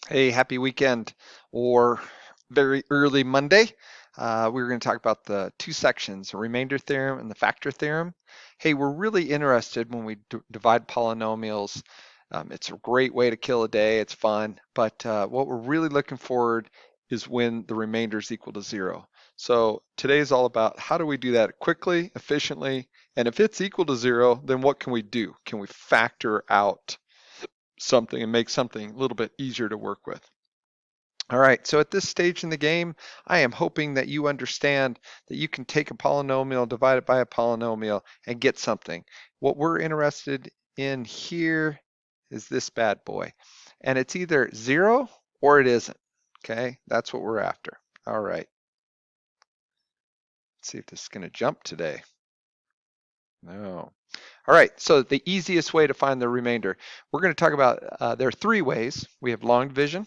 Hey, happy weekend or very early Monday. We're going to talk about the two sections, the remainder theorem and the factor theorem. Hey, we're really interested when we divide polynomials. It's a great way to kill a day. It's fun. But what we're really looking forward is when the remainder is equal to zero. So today is all about how do we do that quickly, efficiently, and if it's equal to zero, then what can we do? Can we factor out something and make something a little bit easier to work with? All right, so at this stage in the game, I am hoping that you understand that you can take a polynomial, divide it by a polynomial, and get something. What we're interested in here is this bad boy. And it's either zero or it isn't. Okay, that's what we're after. All right, let's see if this is going to jump today. No. All right, so the easiest way to find the remainder, we're going to talk about, there are three ways. We have long division,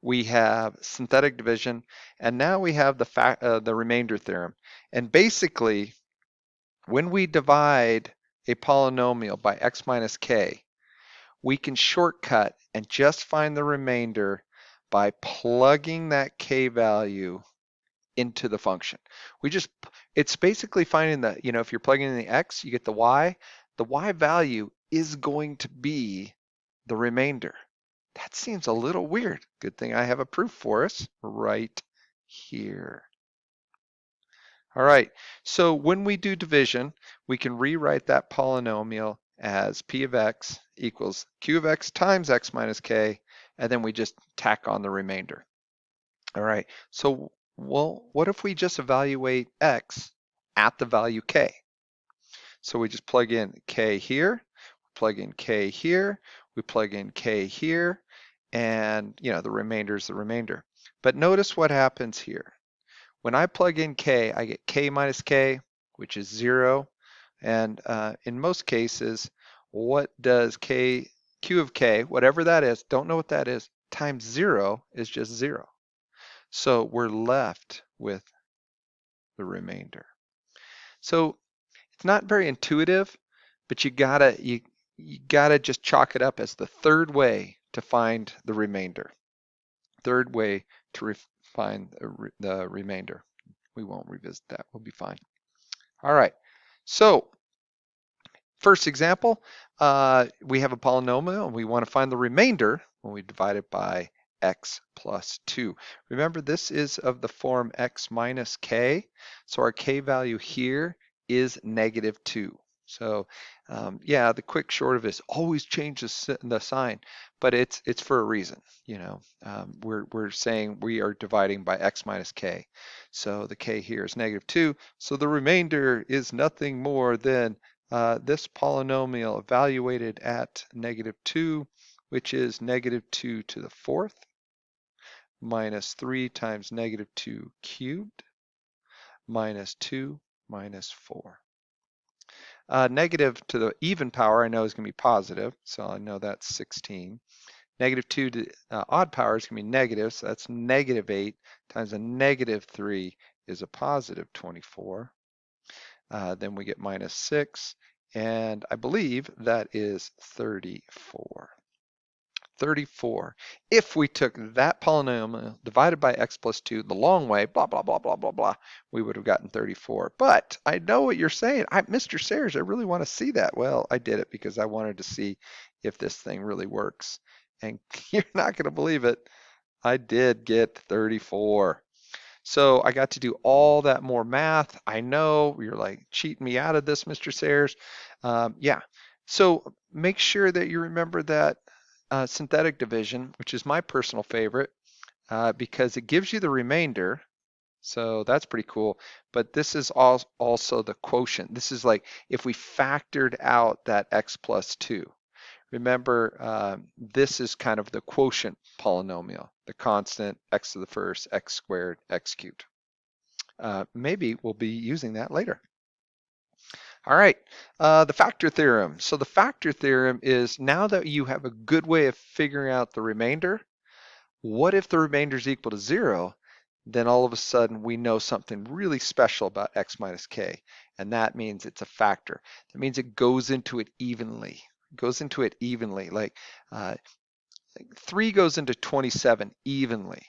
we have synthetic division, and now we have the remainder theorem. And basically, when we divide a polynomial by x minus k, we can shortcut and just find the remainder by plugging that k value into the function. It's basically finding that, if you're plugging in the x, you get the y value is going to be the remainder. That seems a little weird. Good thing I have a proof for us right here. All right, so when we do division, we can rewrite that polynomial as p of x equals q of x times x minus k, and then we just tack on the remainder. All right, so well, what if we just evaluate x at the value k? So we just plug in k here, plug in k here, we plug in k here, and the remainder is the remainder. But notice what happens here. When I plug in k, I get k minus k, which is 0. And in most cases, what does q of k, whatever that is, don't know what that is, times 0 is just 0. So we're left with the remainder. So it's not very intuitive, but you gotta just chalk it up as the third way to find the remainder. Third way to find the remainder. We won't revisit that. We'll be fine. All right. So first example, we have a polynomial and we want to find the remainder when we divide it by x plus 2. Remember, this is of the form x minus k. So our k value here is negative 2. So yeah, the quick short of it is always change the sign, but it's for a reason. We're saying we are dividing by x minus k. So the k here is negative 2. So the remainder is nothing more than this polynomial evaluated at negative 2, which is negative 2 to the fourth, minus 3 times negative 2 cubed, minus 2 minus 4. Negative to the even power I know is going to be positive, so I know that's 16. Negative 2 to odd power is going to be negative, so that's negative 8 times a negative 3 is a positive 24. Then we get minus 6, and I believe that is 34. 34. If we took that polynomial divided by x plus 2 the long way, blah, blah, blah, blah, blah, blah, we would have gotten 34. But I know what you're saying. Mr. Sayers, I really want to see that. Well, I did it because I wanted to see if this thing really works. And you're not going to believe it. I did get 34. So I got to do all that more math. I know you're like cheating me out of this, Mr. Sayers. Yeah. So make sure that you remember that synthetic division, which is my personal favorite, because it gives you the remainder. So that's pretty cool. But this is also the quotient. This is like if we factored out that x plus 2. Remember, this is kind of the quotient polynomial, the constant x to the first, x squared, x cubed. Maybe we'll be using that later. All right, the factor theorem. So the factor theorem is now that you have a good way of figuring out the remainder, what if the remainder is equal to 0? Then all of a sudden we know something really special about x minus k, and that means it's a factor. That means it goes into it evenly. It goes into it evenly. Like 3 goes into 27 evenly.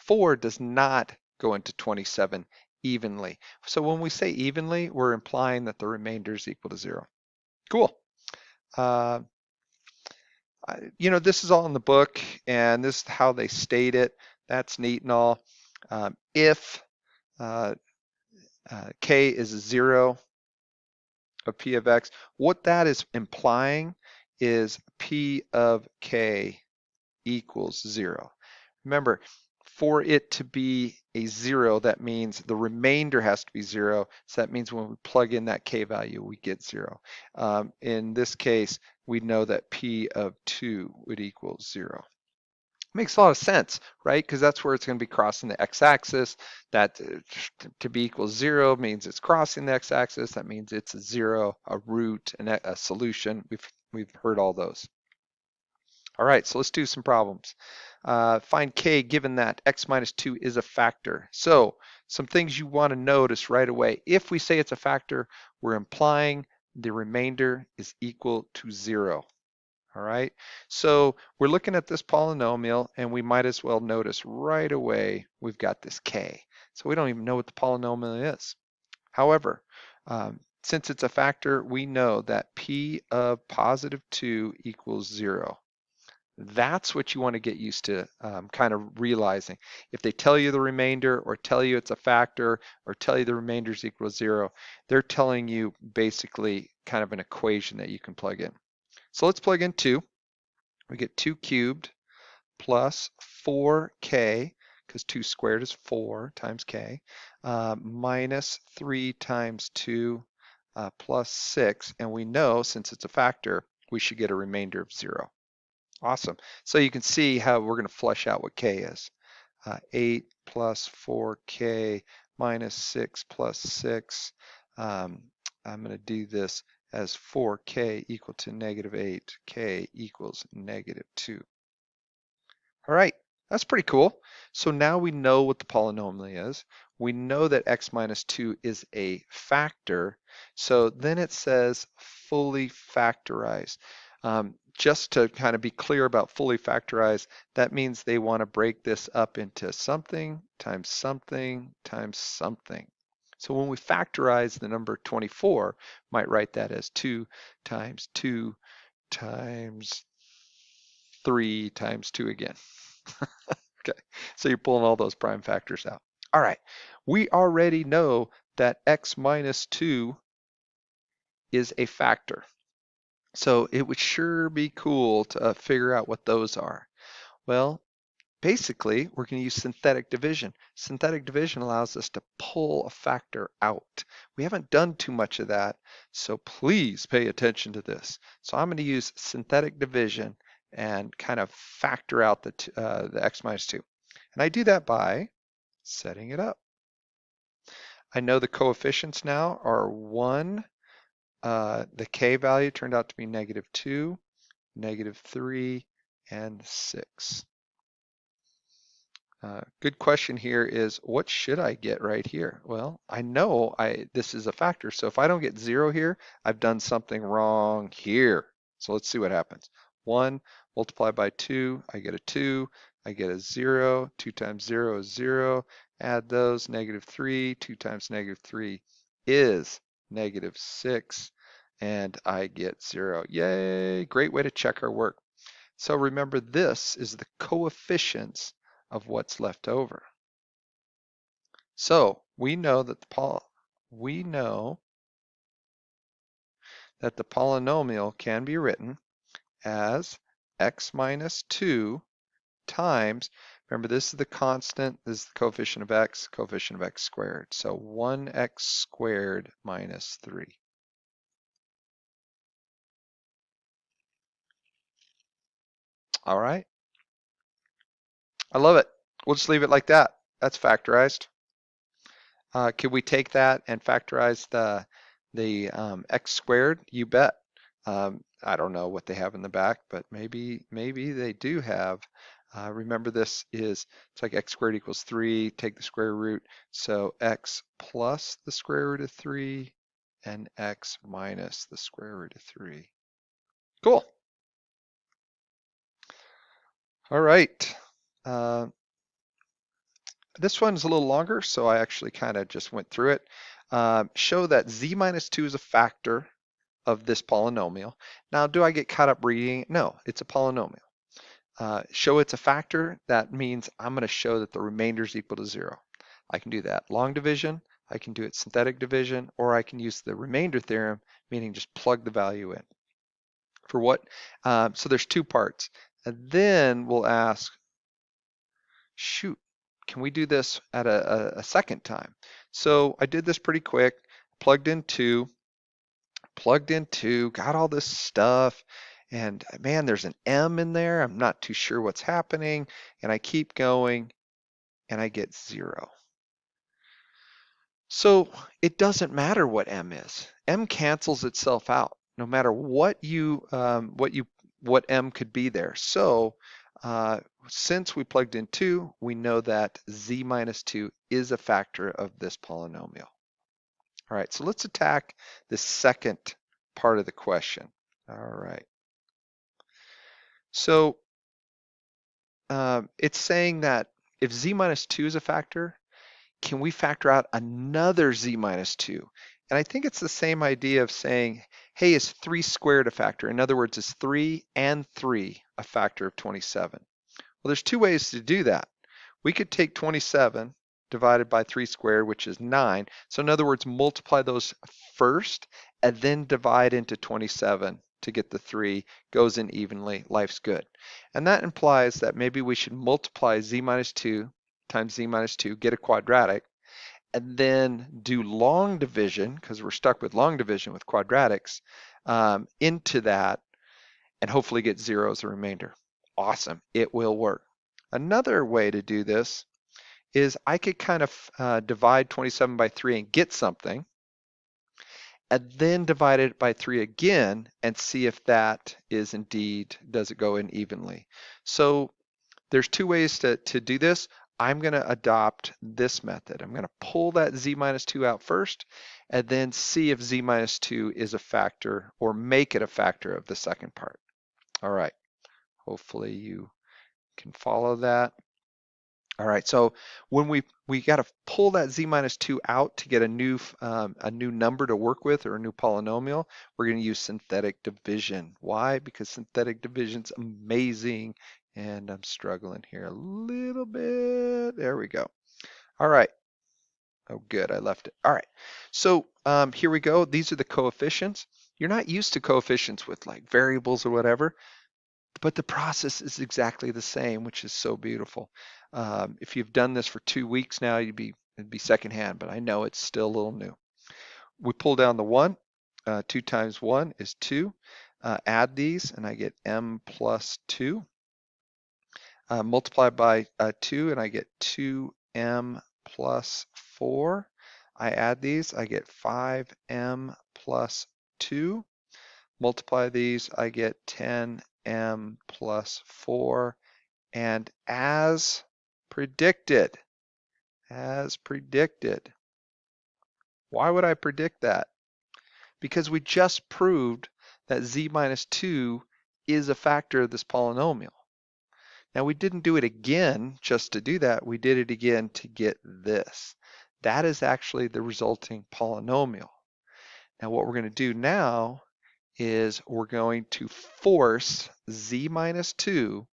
4 does not go into 27 evenly. So when we say evenly, we're implying that the remainder is equal to 0. Cool. Uh, this is all in the book, and this is how they state it. That's neat and all. If uh, k is 0 of p of x, what that is implying is p of k equals 0. Remember, for it to be a 0, that means the remainder has to be 0. So that means when we plug in that k value, we get 0. In this case, we know that p of 2 would equal 0. Makes a lot of sense, right? Because that's where it's going to be crossing the x-axis. That to be equals 0 means it's crossing the x-axis. That means it's a 0, a root, and a solution. We've heard all those. All right, so let's do some problems. Find k given that x minus 2 is a factor. So some things you want to notice right away. If we say it's a factor, we're implying the remainder is equal to 0. All right, so we're looking at this polynomial, and we might as well notice right away we've got this k. So we don't even know what the polynomial is. However, since it's a factor, we know that p of positive 2 equals 0. That's what you want to get used to kind of realizing. If they tell you the remainder, or tell you it's a factor, or tell you the remainder is equal to 0, they're telling you basically kind of an equation that you can plug in. So let's plug in 2. We get 2 cubed plus 4k, because 2 squared is 4 times k, minus 3 times 2 plus 6. And we know, since it's a factor, we should get a remainder of 0. Awesome. So you can see how we're going to flesh out what k is. 8 plus 4k minus 6 plus 6. I'm going to do this as 4k equal to negative 8, k equals negative 2. All right, that's pretty cool. So now we know what the polynomial is. We know that x minus 2 is a factor. So then it says fully factorized. Just to kind of be clear about fully factorized, that means they want to break this up into something times something times something. So when we factorize the number 24, might write that as 2 times 2 times 3 times 2 again. Okay, so you're pulling all those prime factors out. All right, we already know that x minus 2 is a factor. So it would sure be cool to figure out what those are. Well, basically, we're going to use synthetic division. Synthetic division allows us to pull a factor out. We haven't done too much of that, so please pay attention to this. So I'm going to use synthetic division and kind of factor out the x minus 2. And I do that by setting it up. I know the coefficients now are 1. The k value turned out to be negative 2, negative 3, and 6. Good question here is, what should I get right here? Well, I know this is a factor, so if I don't get 0 here, I've done something wrong here. So let's see what happens. 1 multiplied by 2, I get a 2, I get a 0, 2 times 0 is 0, add those, negative 3, 2 times negative 3 is negative 6, and I get 0. Yay, great way to check our work. So remember, this is the coefficients of what's left over. So we know that the polynomial can be written as x minus 2 times, remember this is the constant, this is the coefficient of x squared. So 1x squared minus 3. All right, I love it. We'll just leave it like that. That's factorized. Could we take that and factorize the x squared? You bet. I don't know what they have in the back, but maybe they do have. Remember, it's like x squared equals 3. Take the square root, so x plus the square root of 3 and x minus the square root of 3. Cool. All right. Uh, this one's a little longer, so I actually kind of just went through it. Show that z minus 2 is a factor of this polynomial. Now, do I get caught up reading? No, it's a polynomial. Show it's a factor, that means I'm going to show that the remainder is equal to 0. I can do that long division, I can do it synthetic division, or I can use the remainder theorem, meaning just plug the value in. For what? So there's two parts. And then we'll ask, shoot, can we do this at a second time? So I did this pretty quick, plugged in 2, got all this stuff, and man, there's an M in there. I'm not too sure what's happening, and I keep going, and I get 0. So it doesn't matter what M is. M cancels itself out, no matter what what M could be there. So since we plugged in 2, we know that z minus 2 is a factor of this polynomial. All right, so let's attack the second part of the question. All right. So it's saying that if z minus 2 is a factor, can we factor out another z minus 2? And I think it's the same idea of saying, hey, is 3 squared a factor? In other words, is 3 and 3 a factor of 27? Well, there's two ways to do that. We could take 27 divided by 3 squared, which is 9. So in other words, multiply those first and then divide into 27 to get the 3. Goes in evenly, life's good. And that implies that maybe we should multiply z minus 2 times z minus 2, get a quadratic, and then do long division, because we're stuck with long division with quadratics, into that, and hopefully get 0 as a remainder. Awesome, it will work. Another way to do this is I could kind of divide 27 by 3 and get something, and then divide it by 3 again and see if that is indeed, does it go in evenly. So there's two ways to do this. I'm going to adopt this method. I'm going to pull that z minus 2 out first and then see if z minus 2 is a factor or make it a factor of the second part. All right, hopefully you can follow that. All right, so when we got to pull that z minus 2 out to get a new number to work with or a new polynomial, we're going to use synthetic division. Why? Because synthetic division's amazing, and I'm struggling here a little bit. There we go. All right. Oh, good, I left it. All right, so here we go. These are the coefficients. You're not used to coefficients with like variables or whatever, but the process is exactly the same, which is so beautiful. If you've done this for 2 weeks now, it'd be secondhand, but I know it's still a little new. We pull down the 1. 2 times 1 is 2. Add these, and I get m plus 2. Multiply by 2, and I get 2m plus 4. I add these, I get 5m plus 2. Multiply these, I get 10m plus 4. And as predicted, why would I predict that? Because we just proved that z minus 2 is a factor of this polynomial. Now we didn't do it again just to do that, we did it again to get this. That is actually the resulting polynomial. Now what we're going to do now is we're going to force z minus 2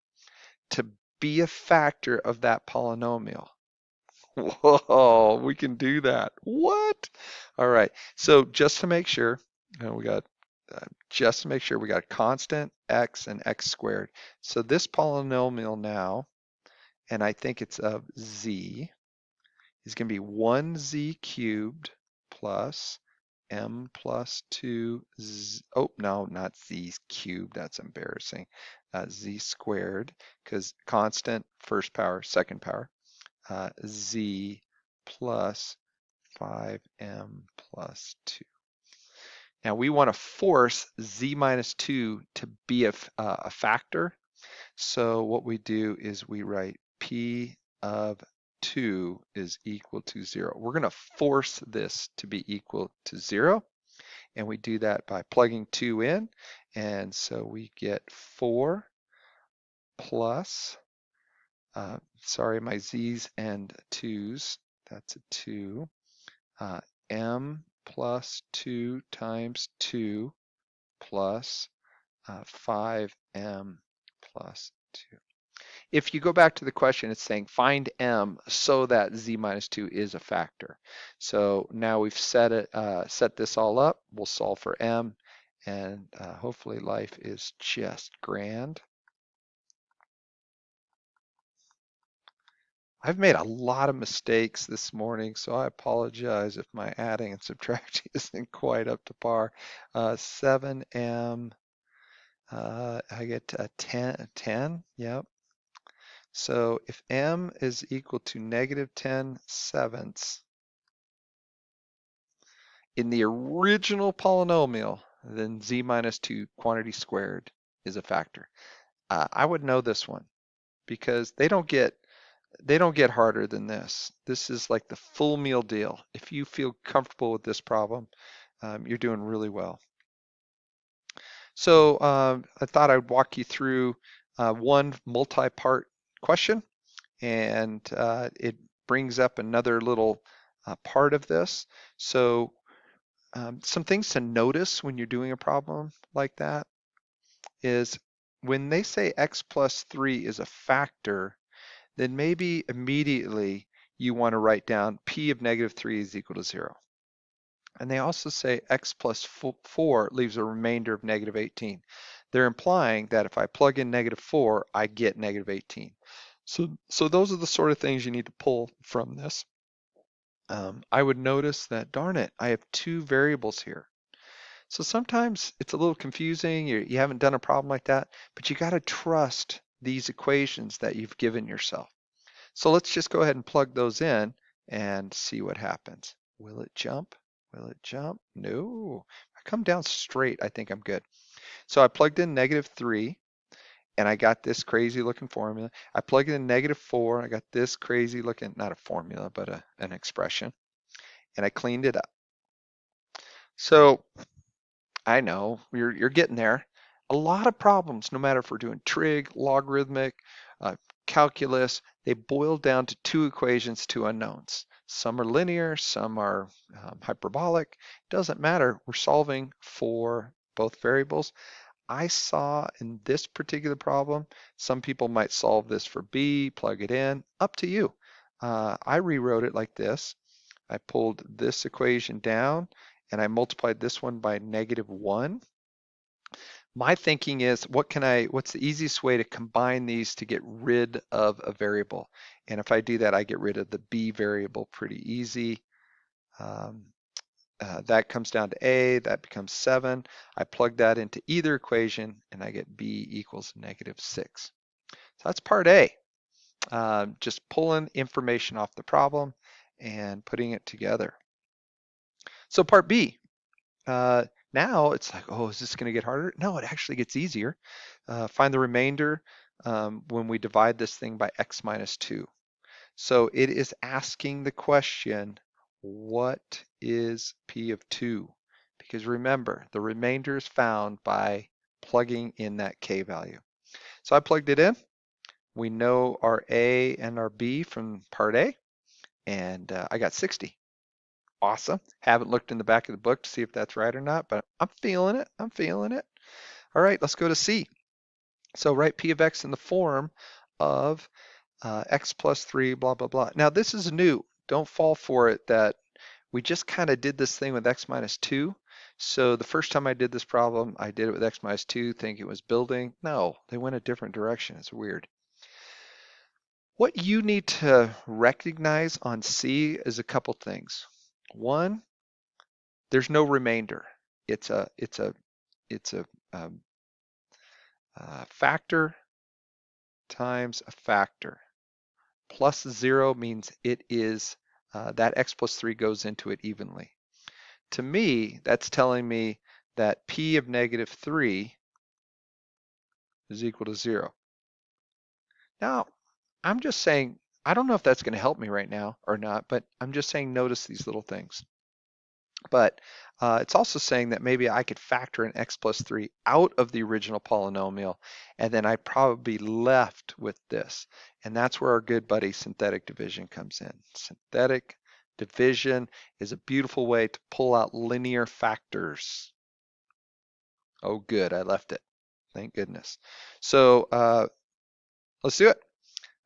to be a factor of that polynomial. Whoa, we can do that. What? All right, so just to make sure, we got constant x and x squared. So this polynomial now, and I think it's of z, is going to be 1z cubed plus m plus 2 z, oh no, not z cubed, that's embarrassing, z squared, because constant, first power, second power, z plus 5m plus 2. Now we want to force z minus 2 to be a factor. So what we do is we write p of 2 is equal to 0. We're going to force this to be equal to 0. And we do that by plugging 2 in. And so we get 4 plus, sorry, my z's and 2's, that's a 2, m plus 2 times 2 plus 5m plus 2. If you go back to the question, it's saying find m so that z minus 2 is a factor. So now we've set this all up. We'll solve for m, and hopefully life is just grand. I've made a lot of mistakes this morning, so I apologize if my adding and subtracting isn't quite up to par. 7m, I get 10, yep. So if m is equal to negative 10 sevenths in the original polynomial, then z minus 2 quantity squared is a factor. I would know this one because they don't get harder than this. This is like the full meal deal. If you feel comfortable with this problem, you're doing really well. So I thought I'd walk you through one multi-part question, and it brings up another little part of this. So some things to notice when you're doing a problem like that is when they say x plus 3 is a factor, then maybe immediately you want to write down p of negative 3 is equal to 0. And they also say x plus 4 leaves a remainder of negative 18. They're implying that if I plug in negative 4, I get negative 18. So those are the sort of things you need to pull from this. I would notice that, darn it, I have two variables here. So sometimes it's a little confusing. You haven't done a problem like that, but you got to trust these equations that you've given yourself. So let's just go ahead and plug those in and see what happens. Will it jump? Will it jump? No. If I come down straight, I think I'm good. So I plugged in negative 3, and I got this crazy looking formula. I plugged in negative 4, and I got this crazy looking, not a formula, but an expression. And I cleaned it up. So I know you're getting there. A lot of problems, no matter if we're doing trig, logarithmic, calculus, they boil down to two equations, two unknowns. Some are linear, some are hyperbolic. Doesn't matter. We're solving for both variables. I saw in this particular problem, some people might solve this for b, plug it in, up to you. I rewrote it like this. I pulled this equation down and I multiplied this one by negative 1. My thinking is, what's the easiest way to combine these to get rid of a variable? And if I do that, I get rid of the b variable pretty easy. That comes down to a, that becomes 7. I plug that into either equation and I get b equals negative 6. So that's part A. Just pulling information off the problem and putting it together. So part B, now it's like, oh, is this going to get harder? No, it actually gets easier. Find the remainder when we divide this thing by x minus 2. So it is asking the question, what is p of 2? Because remember, the remainder is found by plugging in that k value. So I plugged it in. We know our a and our b from part A, and I got 60. Awesome. Haven't looked in the back of the book to see if that's right or not, but I'm feeling it. I'm feeling it. All right, let's go to C. So write p of x in the form of x plus 3, blah, blah, blah. Now this is new. Don't fall for it that we just kind of did this thing with x minus 2. So the first time I did this problem, I did it with x minus 2, think it was building. No, they went a different direction. It's weird. What you need to recognize on C is a couple things. One, there's no remainder. It's a factor times a factor. Plus 0 means it is that x plus 3 goes into it evenly. To me, that's telling me that p of negative 3 is equal to 0. Now, I'm just saying, I don't know if that's going to help me right now or not, but I'm just saying notice these little things. But it's also saying that maybe I could factor an x plus 3 out of the original polynomial, and then I'd probably be left with this. And that's where our good buddy synthetic division comes in. Synthetic division is a beautiful way to pull out linear factors. Oh, good, I left it. Thank goodness. So let's do it.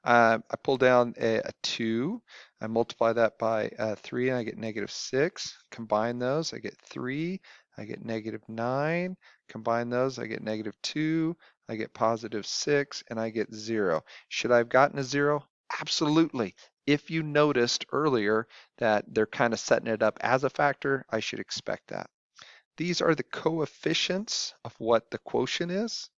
I pull down a 2. I multiply that by 3 and I get -6. Combine those, I get 3. I get -9. Combine those, I get -2. I get +6 and I get 0. Should I have gotten a 0? Absolutely. If you noticed earlier that they're kind of setting it up as a factor, I should expect that. These are the coefficients of what the quotient is.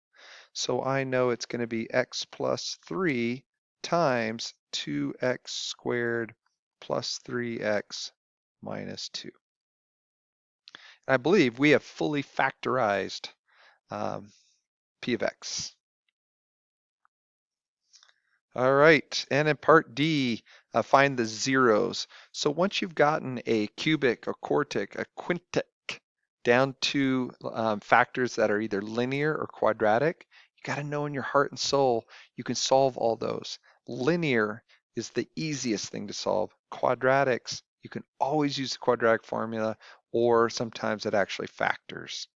So I know it's going to be x plus 3 times 2x squared plus 3x minus 2. I believe we have fully factorized p of x. All right, and in part D, find the zeros. So once you've gotten a cubic, a quartic, a quintic down to factors that are either linear or quadratic, you got to know in your heart and soul you can solve all those. Linear is the easiest thing to solve. Quadratics, you can always use the quadratic formula, or sometimes it actually factors.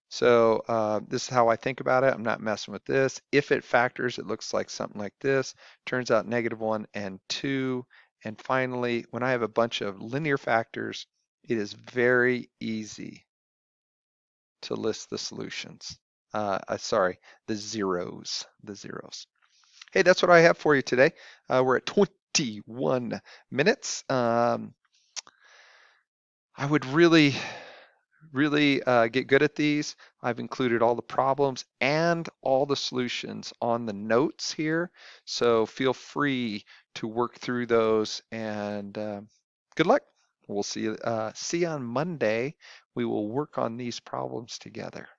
So this is how I think about it. I'm not messing with this. If it factors, it looks like something like this. Turns out -1 and 2. And finally, when I have a bunch of linear factors, it is very easy to list the solutions. Sorry, the zeros. Hey, that's what I have for you today. We're at 21 minutes. I would really get good at these. I've included all the problems and all the solutions on the notes here. So feel free to work through those and good luck. We'll see you on Monday. We will work on these problems together.